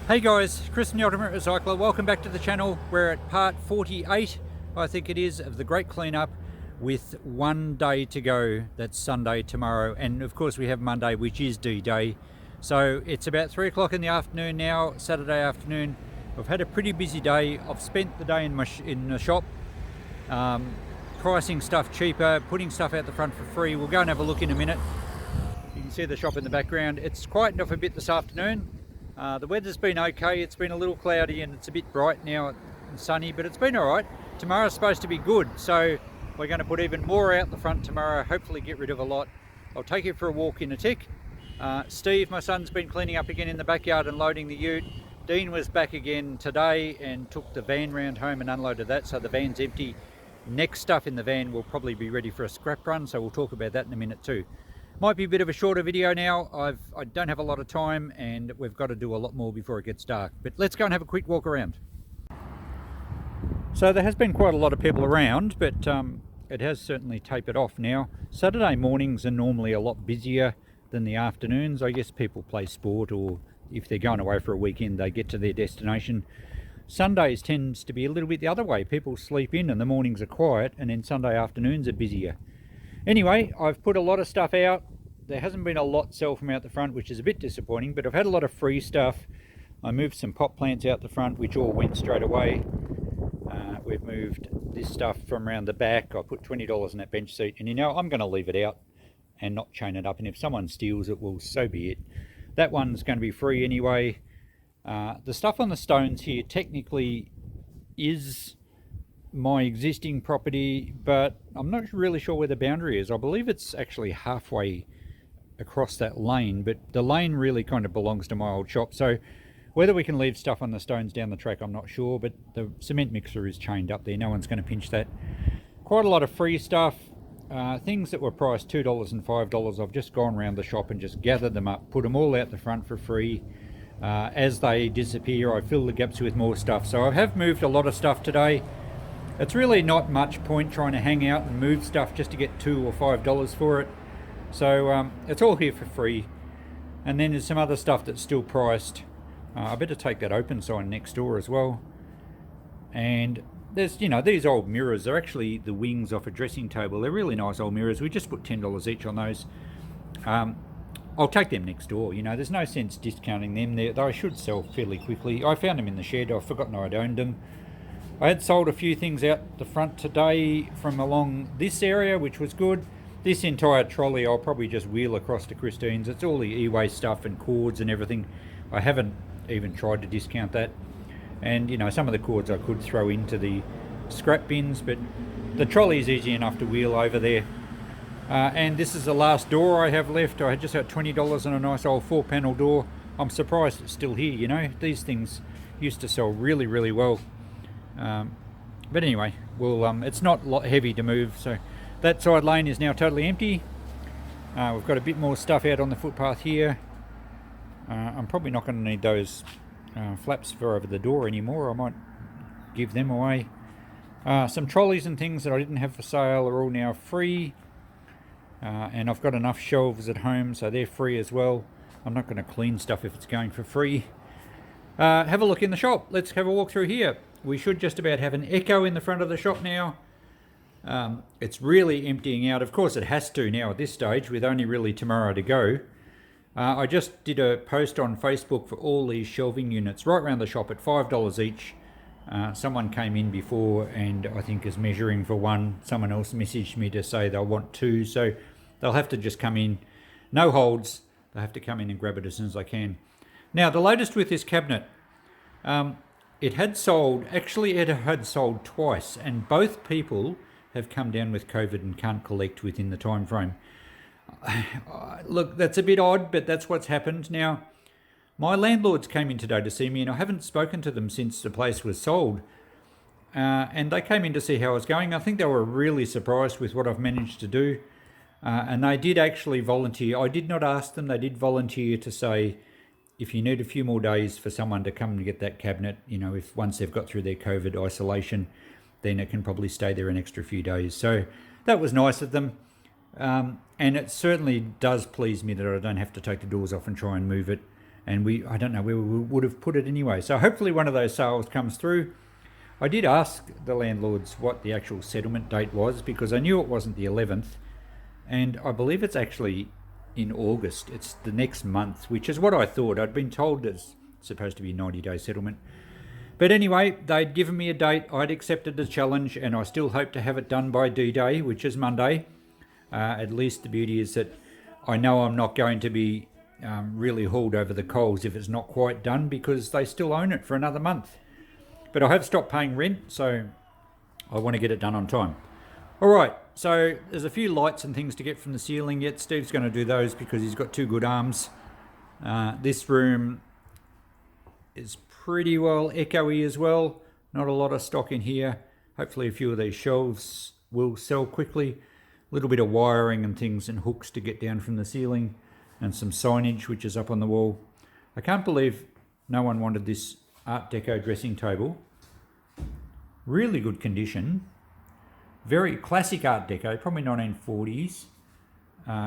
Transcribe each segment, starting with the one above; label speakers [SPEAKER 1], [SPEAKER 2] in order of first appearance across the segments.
[SPEAKER 1] Hey guys, Chris from the Ultimate Recycler. Welcome back to the channel. We're at part 48, I think it is, of the great cleanup with one day to go. That's Sunday tomorrow. And of course we have Monday, which is D-Day. So it's about 3 o'clock in the afternoon now, Saturday afternoon. I've had a pretty busy day. I've spent the day in the shop, pricing stuff cheaper, putting stuff out the front for free. We'll go and have a look in a minute. You can see the shop in the background. It's quietened off a bit this afternoon. The weather's been okay. It's been a little cloudy and it's a bit bright now and sunny, but it's been all right. Tomorrow's supposed to be good, so we're going to put even more out the front tomorrow, hopefully get rid of a lot. I'll take you for a walk in a tick. Steve, my son's been cleaning up again in the backyard and loading the ute. Dean was back again today and took the van round home and unloaded that, so the van's empty. Next stuff in the van will probably be ready for a scrap run, so we'll talk about that in a minute too. Might be a bit of a shorter video now. I don't have a lot of time and we've got to do a lot more before it gets dark. But let's go and have a quick walk around. So there has been quite a lot of people around, but it has certainly tapered off now. Saturday mornings are normally a lot busier than the afternoons. I guess people play sport, or if they're going away for a weekend, they get to their destination. Sundays tends to be a little bit the other way. People sleep in and the mornings are quiet, and then Sunday afternoons are busier. Anyway, I've put a lot of stuff out. There hasn't been a lot sell from out the front, which is a bit disappointing, but I've had a lot of free stuff. I moved some pot plants out the front, which all went straight away. We've moved this stuff from around the back. I put $20 in that bench seat, and you know, I'm going to leave it out and not chain it up, and if someone steals it, well, so be it. That one's going to be free anyway. The stuff on the stones here technically is my existing property, but I'm not really sure where the boundary is. I believe it's actually halfway across that lane, but the lane really kind of belongs to my old shop. So whether we can leave stuff on the stones down the track, I'm not sure, but the cement mixer is chained up there. No one's going to pinch that. Quite a lot of free stuff. Things that were priced $2 and $5. I've just gone around the shop and just gathered them up, put them all out the front for free. As they disappear, I fill the gaps with more stuff. So I have moved a lot of stuff today. It's really not much point trying to hang out and move stuff just to get $2 or $5 for it. So it's all here for free. And then there's some other stuff that's still priced. I better take that open sign next door as well. And there's, you know, these old mirrors. They're actually the wings off a dressing table. They're really nice old mirrors. We just put $10 each on those. I'll take them next door. You know, there's no sense discounting them. They should sell fairly quickly. I found them in the shed. I've forgotten I'd owned them. I had sold a few things out the front today from along this area, which was good. This entire trolley I'll probably just wheel across to Christine's. It's all the e-waste stuff and cords and everything. I haven't even tried to discount that. And you know, some of the cords I could throw into the scrap bins, but the trolley is easy enough to wheel over there. And this is the last door I have left. I had just got $20 on a nice old 4-panel door. I'm surprised it's still here, you know. These things used to sell really, really well. But anyway, well, it's not heavy to move, so that side lane is now totally empty. We've got a bit more stuff out on the footpath here. I'm probably not going to need those flaps for over the door anymore. I might give them away. Some trolleys and things that I didn't have for sale are all now free. And I've got enough shelves at home, so they're free as well. I'm not going to clean stuff if it's going for free. Have a look in the shop. Let's have a walk through here. We should just about have an echo in the front of the shop now. It's really emptying out. Of course it has to now at this stage, with only really tomorrow to go. I just did a post on Facebook for all these shelving units right around the shop at $5 each. Someone came in before and I think is measuring for one. Someone else messaged me to say they'll want two, so they'll have to just come in. No holds. They'll have to come in and grab it as soon as they can. Now the latest with this cabinet. It had sold twice, and both people have come down with COVID and can't collect within the time frame. Look, that's a bit odd, but that's what's happened. Now, my landlords came in today to see me, and I haven't spoken to them since the place was sold. And they came in to see how I was going. I think they were really surprised with what I've managed to do. And they did actually volunteer. I did not ask them. They did volunteer to say, if you need a few more days for someone to come and get that cabinet, you know, if once they've got through their COVID isolation, then it can probably stay there an extra few days. So that was nice of them. And it certainly does please me that I don't have to take the doors off and try and move it. and I don't know where we would have put it anyway. So hopefully one of those sales comes through. I did ask the landlords what the actual settlement date was, because I knew it wasn't the 11th, and I believe it's actually in August. It's the next month, which is what I thought. I'd been told it's supposed to be a 90-day settlement. But anyway, they'd given me a date. I'd accepted the challenge, and I still hope to have it done by D-Day, which is Monday. At least the beauty is that I know I'm not going to be really hauled over the coals if it's not quite done, because they still own it for another month. But I have stopped paying rent, so I want to get it done on time. All right, so there's a few lights and things to get from the ceiling yet. Steve's going to do those because he's got two good arms. This room is pretty well echoey as well. Not a lot of stock in here. Hopefully a few of these shelves will sell quickly. A little bit of wiring and things and hooks to get down from the ceiling, and some signage which is up on the wall. I can't believe no one wanted this Art Deco dressing table. Really good condition. Very classic Art Deco, probably 1940s.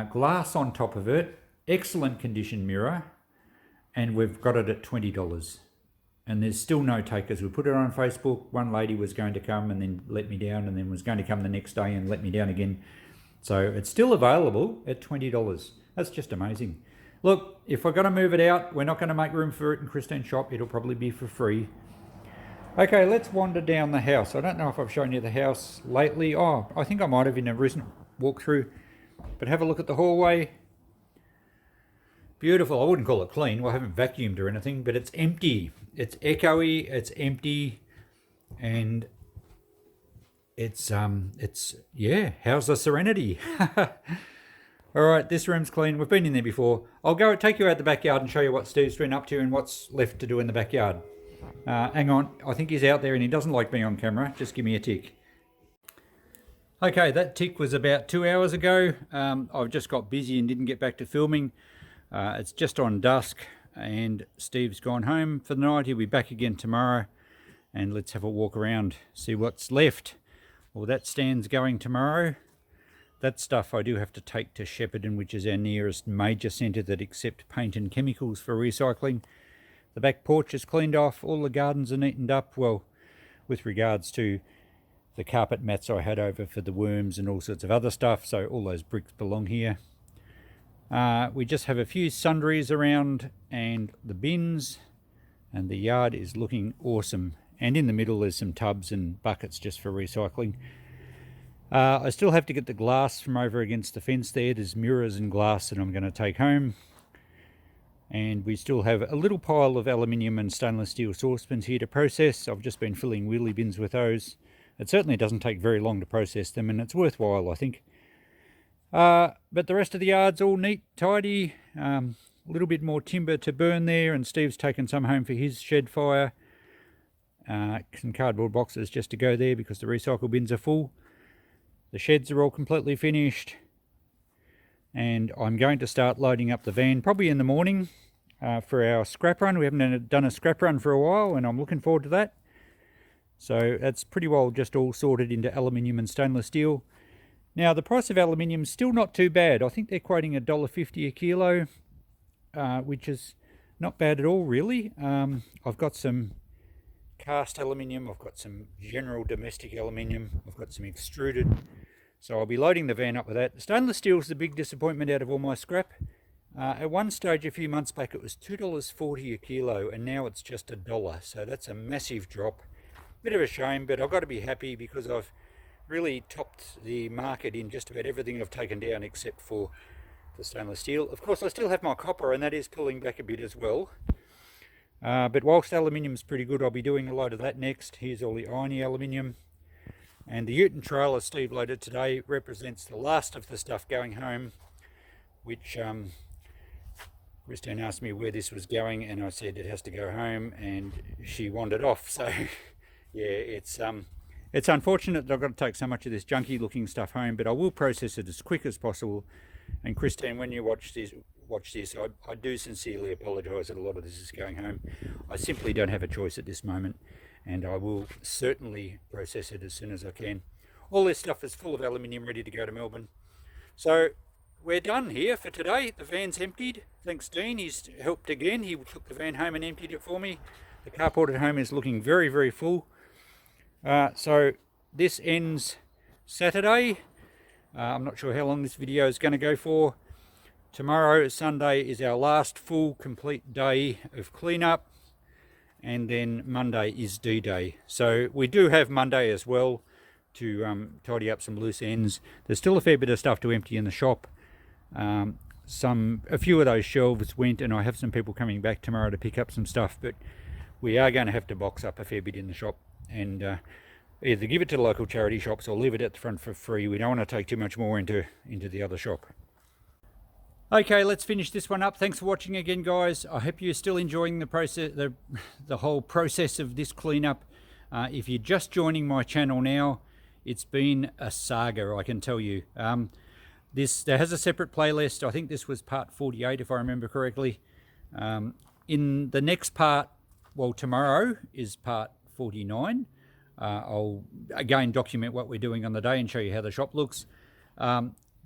[SPEAKER 1] Glass on top of it. Excellent condition mirror. And we've got it at $20. And there's still no takers. We put it on Facebook. One lady was going to come and then let me down, and then was going to come the next day and let me down again. So it's still available at $20. That's just amazing. Look, if we're going to move it out, we're not going to make room for it in Christine's shop. It'll probably be for free. Okay, let's wander down the house. I don't know if I've shown you the house lately. Oh, I think I might have in a recent walkthrough. But have a look at the hallway. Beautiful. I wouldn't call it clean. Well, I haven't vacuumed or anything, but it's empty. It's echoey, it's empty, and it's yeah, how's the serenity? All right, this room's clean. We've been in there before. I'll go take you out the backyard and show you what Steve's been up to and what's left to do in the backyard. Hang on, I think he's out there and he doesn't like being on camera. Just give me a tick. Okay, that tick was about 2 hours ago. I've just got busy and didn't get back to filming. It's just on dusk and Steve's gone home for the night. He'll be back again tomorrow, and let's have a walk around, see what's left. Well, that stand's going tomorrow. That stuff I do have to take to Shepparton, which is our nearest major centre that accepts paint and chemicals for recycling. The back porch is cleaned off, all the gardens are neatened up. Well, with regards to the carpet mats I had over for the worms and all sorts of other stuff, so all those bricks belong here. We just have a few sundries around and the bins, and the yard is looking awesome. And in the middle there's some tubs and buckets just for recycling. I still have to get the glass from over against the fence there. There's mirrors and glass that I'm going to take home. And we still have a little pile of aluminium and stainless steel saucepans here to process. I've just been filling wheelie bins with those. It certainly doesn't take very long to process them, and it's worthwhile, I think. But the rest of the yard's all neat, tidy. A little bit more timber to burn there, and Steve's taken some home for his shed fire. Some cardboard boxes just to go there because the recycle bins are full. The sheds are all completely finished, and I'm going to start loading up the van probably in the morning for our scrap run. We haven't done a scrap run for a while, and I'm looking forward to that. So that's pretty well just all sorted into aluminium and stainless steel. Now the price of aluminium is still not too bad. I think they're quoting $1.50 a kilo, which is not bad at all really. I've got some cast aluminium, I've got some general domestic aluminium, I've got some extruded, so I'll be loading the van up with that. The stainless steel is the big disappointment out of all my scrap. At one stage a few months back it was $2.40 a kilo, and now it's just $1, so that's a massive drop. Bit of a shame, but I've got to be happy because I've really topped the market in just about everything I've taken down except for the stainless steel. Of course I still have my copper, and that is pulling back a bit as well. But whilst aluminium's pretty good, I'll be doing a load of that next. Here's all the irony aluminium. And the Ute trailer Steve loaded today represents the last of the stuff going home, which Christine asked me where this was going, and I said it has to go home, and she wandered off. So yeah, it's unfortunate that I've got to take so much of this junky looking stuff home, but I will process it as quick as possible. And Christine, when you watch this, I do sincerely apologise that a lot of this is going home. I simply don't have a choice at this moment, and I will certainly process it as soon as I can. All this stuff is full of aluminium ready to go to Melbourne. So we're done here for today. The van's emptied. Thanks Dean, he's helped again. He took the van home and emptied it for me. The carport at home is looking very, very full. So this ends Saturday. I'm not sure how long this video is going to go for. Tomorrow, Sunday, is our last full complete day of cleanup, and then Monday is D-Day. So we do have Monday as well to tidy up some loose ends. There's still a fair bit of stuff to empty in the shop. A few of those shelves went, and I have some people coming back tomorrow to pick up some stuff, but we are going to have to box up a fair bit in the shop and either give it to the local charity shops or leave it at the front for free. We don't want to take too much more into the other shop. Okay, let's finish this one up. Thanks for watching again, guys. I hope you're still enjoying the process, the whole process of this cleanup. If you're just joining my channel now, it's been a saga, I can tell you. There has a separate playlist. I think this was part 48, if I remember correctly. In the next part, well, tomorrow is part 49. I'll again document what we're doing on the day and show you how the shop looks.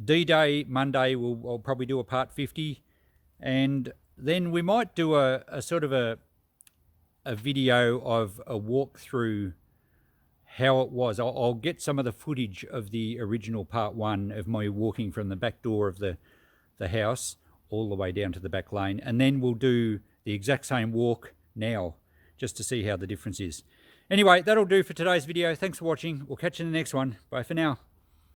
[SPEAKER 1] D-Day, Monday, I'll probably do a part 50, and then we might do a sort of a video of a walk through how it was. I'll get some of the footage of the original part 1 of my walking from the back door of the house all the way down to the back lane, and then we'll do the exact same walk now just to see how the difference is. Anyway, that'll do for today's video. Thanks for watching. We'll catch you in the next one. Bye for now.